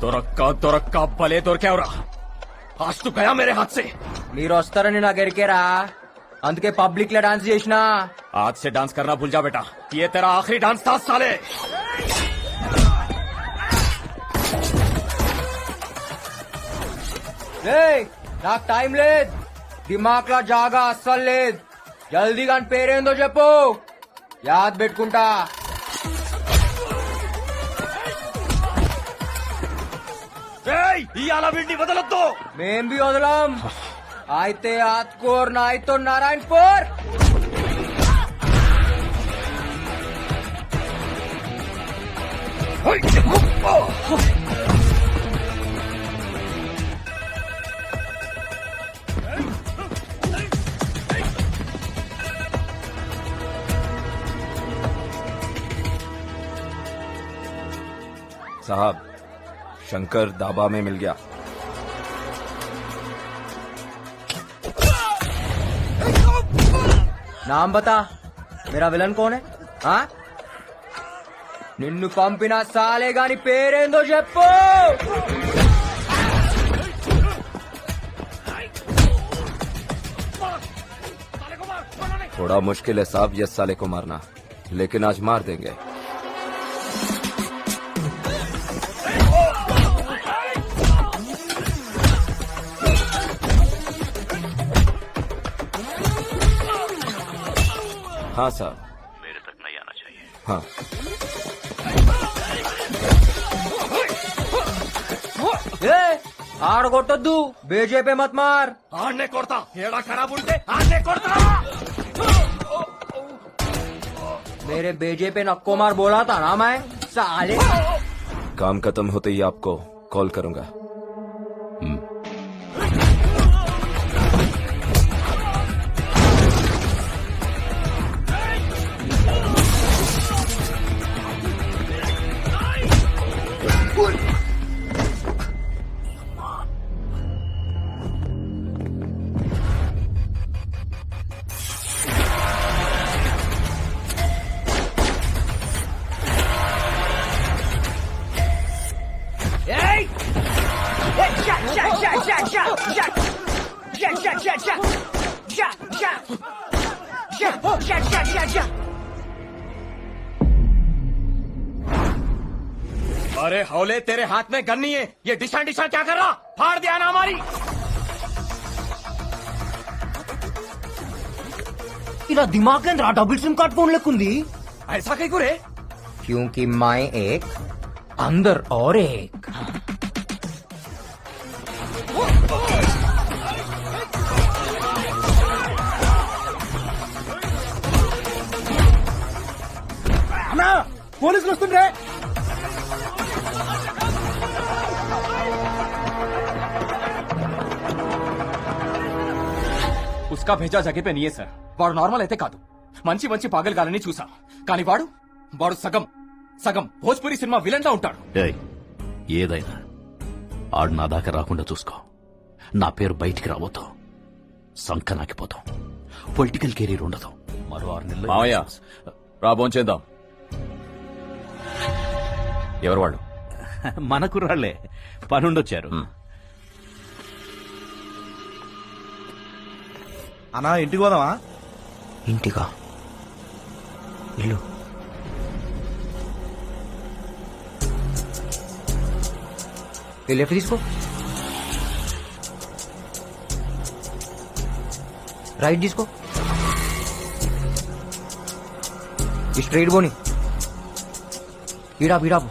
దొరక్క భలే దొరికావురా. आज तो गया मेरे हाथ से. మీరు వస్తారని నాకు ఎరికేరా, అందుకే పబ్లిక్ లో డాన్స్ చేసిన. आज से डांस करना भूल जा बेटा, ये तेरा आखिरी डांस था साले. నాకు టైం లేదు, దిమాగ్ లా జాగా అస్సలు లేదు. జల్దీగా పేరేందో చెప్పు, యాద్ పెట్టుకుంటా. ఇవాళ వీడిని వదలొద్దు. మేం బి వదలం. అయితే ఆత్కోర్ నాయ్తో నారాయణపూర్. साहब, शंकर दाबा में मिल गया. నామ్ బతా, మేరా విలన్ కోన్ హై? నిన్ను పంపిన సాలే గాని పేరేందో చెప్పు. थोड़ा मुश्किल है साहब ये साले को मारना, लेकिन आज मार देंगे. हाँ साहब, मेरे तक नहीं आना चाहिए. हाँ. ఆడగొట్టొద్దు, బీజేపీ మత్ మార్. ఆడనే కొడతా, ఏడా ఖరాబ్ ఉంటే ఆడనే కొడతా. मेरे बीजेपी नक्को मार बोला था ना मैं, साले. काम खत्म होते ही आपको कॉल करूंगा. अरे हौले, तेरे हाथ में गन नहीं है, ये डिशा डिशा क्या कर रहा? फाड़ दिया ना हमारी. ఇలా దిమాగ్ రా, డబుల్ సిమ్ కార్డ్ फोन लेकुंदी. ऐसा कहीं को रे? क्योंकि मैं एक अंदर और एक. అన్నా, పోలీసులు వస్తుండ్రే. उसका भेजा जगह पे नहीं है सर. వాడు నార్మల్ అయితే కాదు, మంచి మంచి పాగల్గాలని చూసా. కానీ వాడు సగం సగం భోజ్పురి సినిమా విలన్ లా ఉంటాడు. ఏయ్, ఏదైనా ఆడు నా దాకా రాకుండా చూసుకో. నా పేరు బయటికి రాబోతాం, సంకనాకిపోతాం, పొలిటికల్ కెరీర్ ఉండదు. మరో 6 నెలలు మావయ్య, రా భోంచేద్దాం. ఎవరు వాళ్ళు? మన కుర్రాళ్లే, పనుండొచ్చారు. అన్నా, ఇంటికి పోదామా? ఇంటికా? ఇల్లు లెఫ్ట్ తీసుకో, రైట్ తీసుకో, స్ట్రైట్ పోని, ఈడాపు ఈడాపు.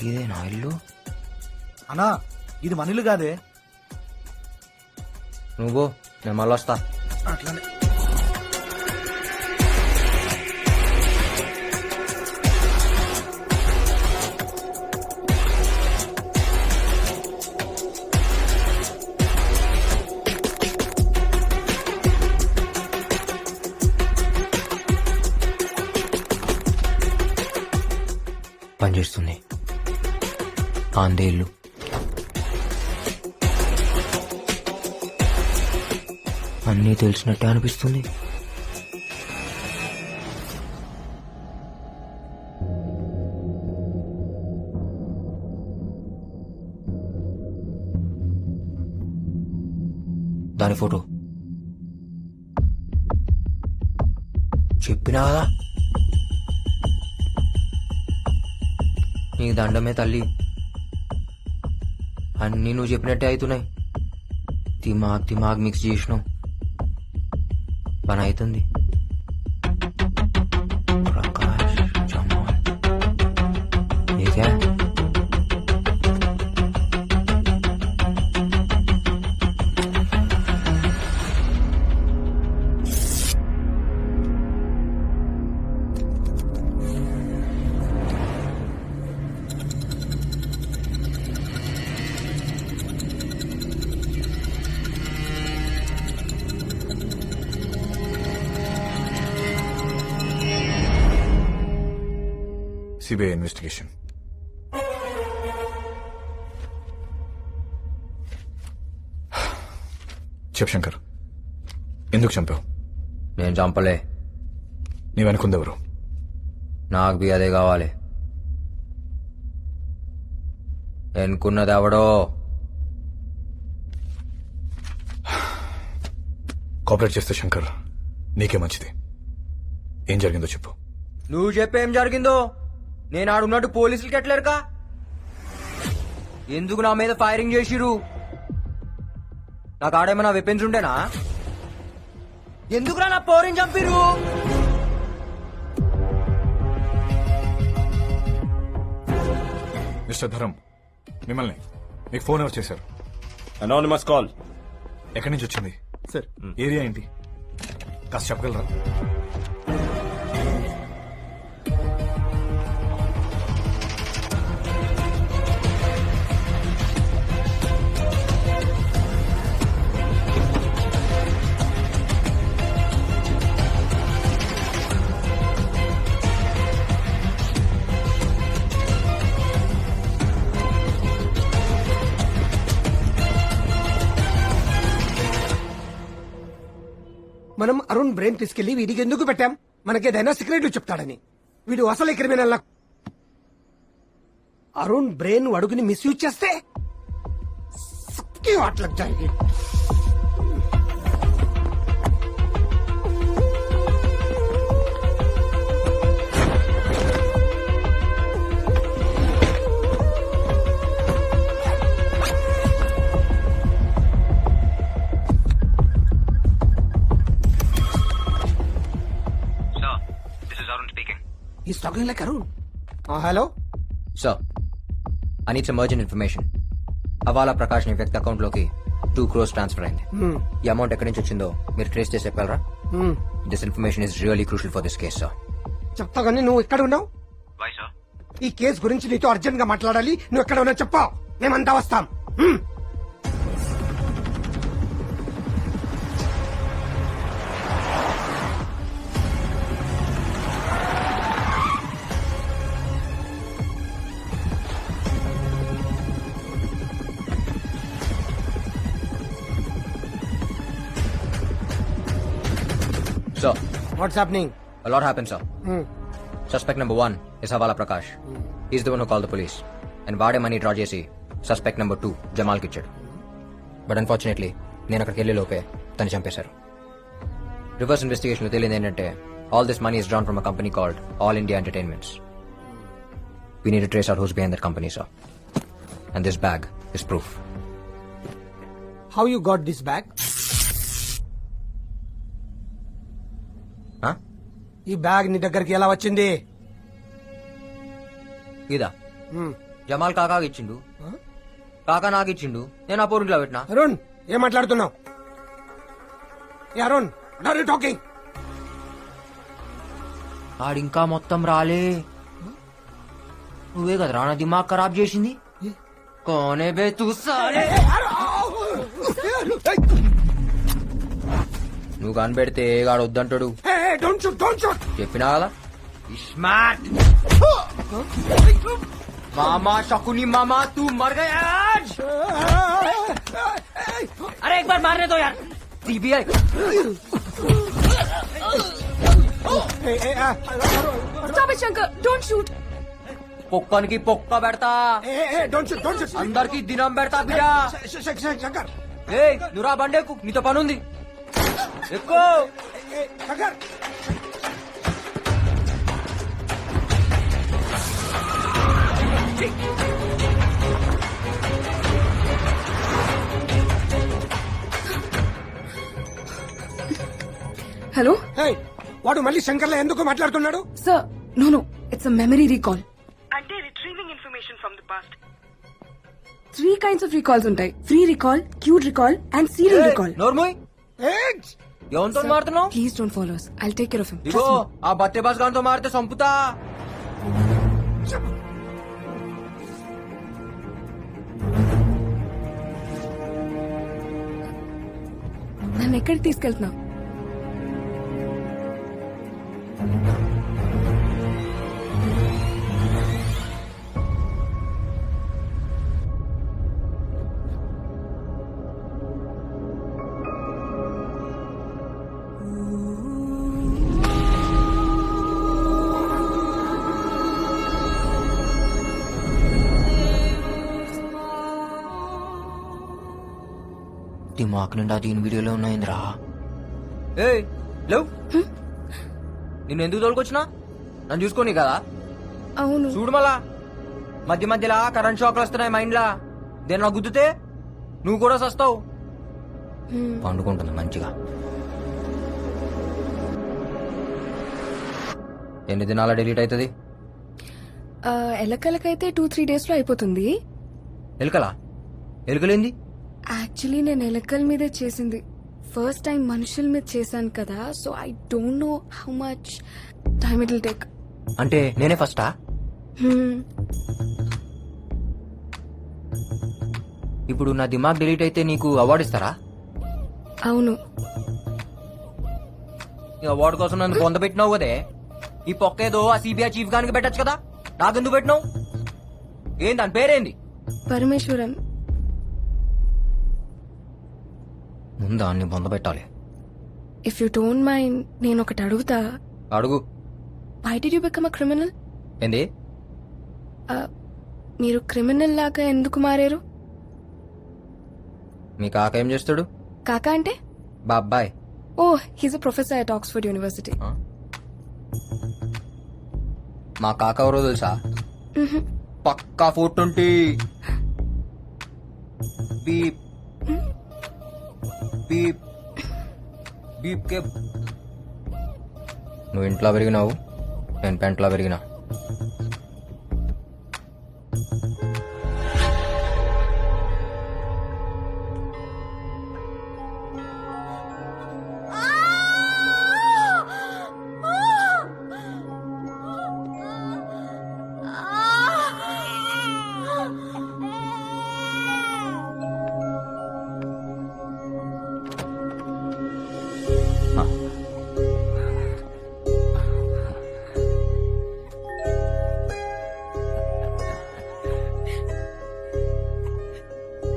ఇదేనా ఇల్లు? అన్నా, ఇది మన ఇల్లు కాదే. నువ్వు, నేను మళ్ళీ వస్తా. అట్లానే. పనిచేస్తుంది. ఆందే ఇల్లు. అన్నీ తెలిసినట్టే అనిపిస్తుంది. దాని ఫోటో చెప్పినా కదా నీకు దండమే తల్లి అన్నీ నువ్వు చెప్పినట్టే అవుతున్నాయి దిమాగ్ మిక్స్ చేసినావు పని అవుతుంది ప్రకాష్ జమాల్ ఏకా సిబిఐ ఇన్వెస్టిగేషన్. చెప్ శంకర్, ఎందుకు చంపావు? నేను చంపలే నీ వెనుకుందెవరు? నాకు బి అదే కావాలి ఎన్నుకున్నది ఎవడో కోఆపరేట్ చేస్తే శంకర్ నీకే మంచిది. ఏం జరిగిందో చెప్పు. నువ్వు చెప్పేం జరిగిందో నేను ఆడున్నట్టు పోలీసులకి ఎట్లేరుకా ఎందుకు నా మీద ఫైరింగ్ చేసిరు నాకు ఆడేమన్నా వెపన్స్ ఉండేనా ఎందుకురా నా పోరిని చంపిరు మిస్టర్ ధరం, మిమ్మల్ని మీకు ఫోన్ ఎవరు చేశారు? Anonymous call. ఎక్కడి నుంచి వచ్చింది సార్? ఏరియా ఏంటి కాస్త చెప్పగలరా? మనం అరుణ్ బ్రెయిన్ తీసుకెళ్లి వీడికి ఎందుకు పెట్టాం? మనకేదైనా సీక్రెట్లు చెప్తాడని. వీడు అసలే క్రిమినల్. అరుణ్ బ్రెయిన్ అడుగుని మిస్యూజ్ చేస్తే సబ్కి what లగ్ Jaayegi. He's talking like Arun. Hello? Sir, I need some urgent information. అవాలా ప్రకాష్ ని వ్యక్తి అకౌంట్ లోకి 2 crores ట్రాన్స్ఫర్ అయింది. ఈ అమౌంట్ ఎక్కడి నుంచి వచ్చిందో మీరు ట్రేస్ చేసి చెప్పగలరా? This information is really crucial for this case sir. చెప్తా గానీ నువ్వు ఎక్కడ ఉన్నావు? ఈ కేసు గురించి నీతో అర్జెంట్ గా మాట్లాడాలి. నువ్వు ఎక్కడ ఉన్నావు చెప్పావు, మేమంతా వస్తాం. Sir, what's happening? a lot happened, sir. Suspect number 1 is Havala Prakash. He's the one who called the police. And వాడే మనీ డ్రా చేసి సస్పెక్ట్ నెంబర్ 2 జమాల్కి ఇచ్చాడు. బట్ అన్ఫార్చునేట్లీ నేను అక్కడికి వెళ్లే లోపే తను చంపేశారు. రివర్స్ ఇన్వెస్టిగేషన్ లో తేలింది ఏంటంటే all this money is drawn from a company called all India entertainments. We need to trace out who's behind that company, sir. And this bag is proof. How you got this bag? ఈ bag నీ దగ్గరికి ఎలా వచ్చింది? ఇదా జమాల్ కాకాకి ఇచ్చిండు, కాకా నాకు ఇచ్చిండు, నేను ఆ పోరులో పెట్టినా. అరుణ్ ఏం మాట్లాడుతున్నావు? Arun what are you talking? ఆడింకా మొత్తం రాలే. నువ్వే కదా రానా దిమాగ్ ఖరాబ్ చేసింది. కోనే బే తూ సాలే. నువ్వు కనిపెడితే గాడు వద్దంటాడు. చెప్పినా కదా ఇస్మార్ట్ మామా शकुनी मामा तू मर गया आज. अरे एक बार मारने दो यार. CBI Stop it, Shankar. Don't shoot. పొక్కనికి పొక్క పెడతా, అందరికి దినం పెడతా బిడ్డ. శంకర్ ఏయ్ నువ్వు రా బండి ఎక్కు, నీతో పని ఉంది. ఎక్కు. శంకర్ Hello? ఏయ్, వాడు మళ్ళీ శంకర్లో ఎందుకు మాట్లాడుతున్నాడు? Sir, no. It's a memory recall. అంటే retrieving information from the past. 3 kinds of recalls ఉంటాయి. Free recall, queued recall and serial recall. నోర్మోయ్ ఏయ్, ఎవరితో మారుతున్నావు? Please don't follow us. I'll take care of him. Ego Trust me. ఆ బత్తే boss గారితో మారితే సంపుతా. నన్ను ఎక్కడికి తీసుకెళ్తున్నావు? దిమాక్ నిండా దీని వీడియోలో ఉన్నాయిందిరా. ఏయ్ లేవు, నిన్ను ఎందుకు తోలుకొచ్చినా? నన్ను చూసుకోని కదా. అవును. చూడు మళ్ళా మధ్య మధ్యలా కరెంట్ షాక్లు వస్తున్నాయి మైండ్ లా. దేని గుద్దుతే నువ్వు కూడా సస్తావు. పండుకుంటుంది మంచిగా. ఎన్ని దినాల డిలీట్ అవుతుంది? ఎలకలకైతే 2-3 days లో అయిపోతుంది. ఎలుకలా? ఎలుకలేంది? యాక్చువల్లీ నేను ఎలకల మీదే చేసింది. ఫస్ట్ టైం మనుషుల మీద చేశాను కదా, so I don't know how much time it will take. అంటే నేనే ఫస్టా? ఇప్పుడు నా దిమాగ్ డిలీట్ అయితే నీకు అవార్డు ఇస్తారా? అవును. ఈ అవార్డు కోసం నన్ను పొందబెట్టినావు కదే. ఈ పొక్కేదో ఆ సిబిఐ చీఫ్ గానికి పెట్టచ్చు కదా, నాకెందుకు పెట్టినావు? ఏం దాని పేరేంది? పరమేశ్వరన్. ముందా అన్ని పొందబెట్టాలి. ఇఫ్ యూ డోంట్ మైండ్ నేను ఒకటి అడుగుతా. అడుగు. Why did you become a criminal? ఏంది? మీరు క్రిమినల్ లాగా ఎందుకు మారారు? మీ కాక ఏం చేస్తాడు? కాకా అంటే? బాబాయ్. ఓ, he's a professor at Oxford university. మా కాక ఎవరో తెలుసా? పక్కా 420. బీప్ బీప్ బీప్ కే. నువ్వు ఇంట్లో పెరిగినావు, నేను పెంట్లో పెరిగినా.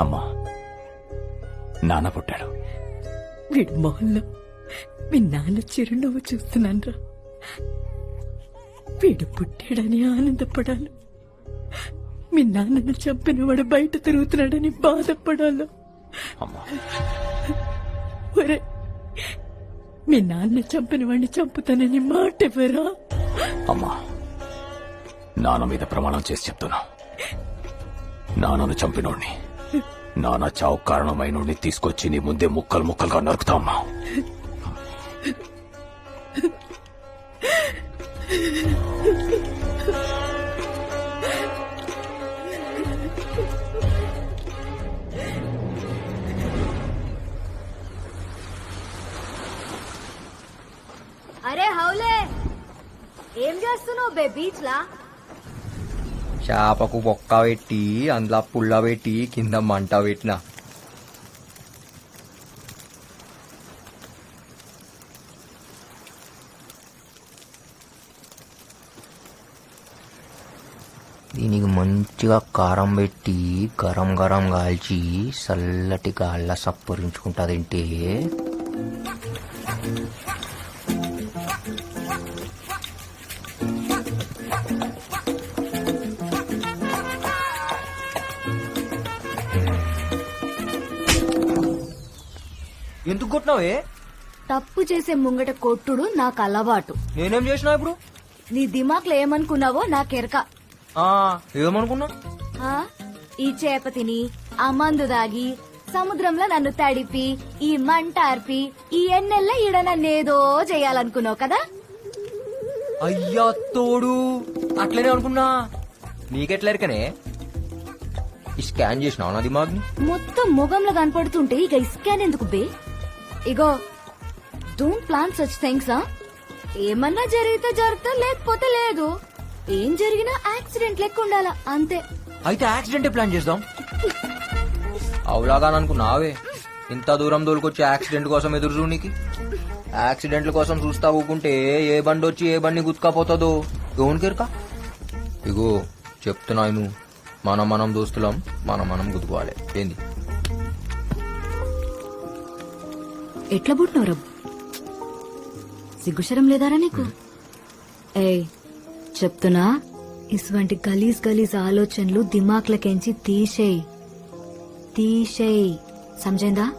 అమ్మా, నాన్న పుట్టాడు. వీడు మొహంలో మీ నాన్న చిరునవ్వు చూస్తున్నాన్రా. వీడు పుట్టాడని ఆనందపడాలి, మీ నాన్నను చంపిన వాడు బయట తిరుగుతున్నాడని బాధపడాలి. అమ్మా, ఒరే, మీ నాన్న చంపిన వాడిని చంపుతానని మాట ఎవరా? అమ్మా, నాన్న మీద ప్రమాణం చేసి చెప్తున్నా, నాన్నను చంపినోడిని, నాన్న చావు కారణమైనోడిని తీసుకొచ్చి నీ ముందే ముక్కలు ముక్కలుగా నరుకుతా అమ్మా. అరే హౌలే, ఏం చేస్తున్నావు బే బీచ్ లా? చేపకు బొక్క పెట్టి అందులో పుల్ల పెట్టి కింద మంట పెట్టిన. దీనికి మంచిగా కారం పెట్టి గరం గరం కాల్చి చల్లటి గాళ్ళ సప్పరించుకుంటాదంటే ఎందుకు కొట్టినావే? తప్పు చేసే ముంగట కొట్టుడు నాకు అలవాటు. నేనేం చేసినా ఇప్పుడు? నీ దిమాక్లో ఏమనుకున్నావో నాకెరక. ఆ, ఏమనుకున్నా? ఆ, ఈ చేప తిని ఆ మందు దాగి సముద్రంలో నన్ను తడిపి ఈ మంట ఆర్పి ఈ ఎన్నెల్ల ఈడ నన్నేదో చేయాలనుకున్నావు కదా. అయ్యా తోడు, అట్లనే అనుకున్నా. నీకెట్లరికనే ఈ స్కాన్ చేసినావు నా దిమాగ్ని? మొత్తం మొగంలో కనపడుతుంటే ఇక ఇస్కాన్ ఎందుకు బే? ఇగో డోంట్ ప్లాన్ సచ్ థింగ్స్. ఏమన్నా జరిగితే జరుగుతా, లేకపోతే లేదు. ఏం జరిగినా యాక్సిడెంట్ లెక్క ఉండాలా అంతే. అయితే యాక్సిడెంటే ప్లాన్ చేద్దాం. అవులాగా అనుకున్నావే ఇంత దూరం దోలుకొచ్చి యాక్సిడెంట్ కోసం ఎదురు చూడనికి? యాక్సిడెంట్ల కోసం చూస్తా ఊకుంటే ఏ బండి వచ్చి ఏ బండి గుర్తుకపోతుందో ఎవరికెరక? ఇగో చెప్తున్నా, మనం దోస్తులం, మనం గుద్దుకోవాలి. ఏంది ఎట్లా పుట్టినవరా? సిగ్గుశరం లేదారా నీకు? ఏయ్ చెప్తున్నా, ఇటువంటి గలీజ్ ఆలోచనలు దిమాక్లకెంచి తీసేయ్. సమజైందా?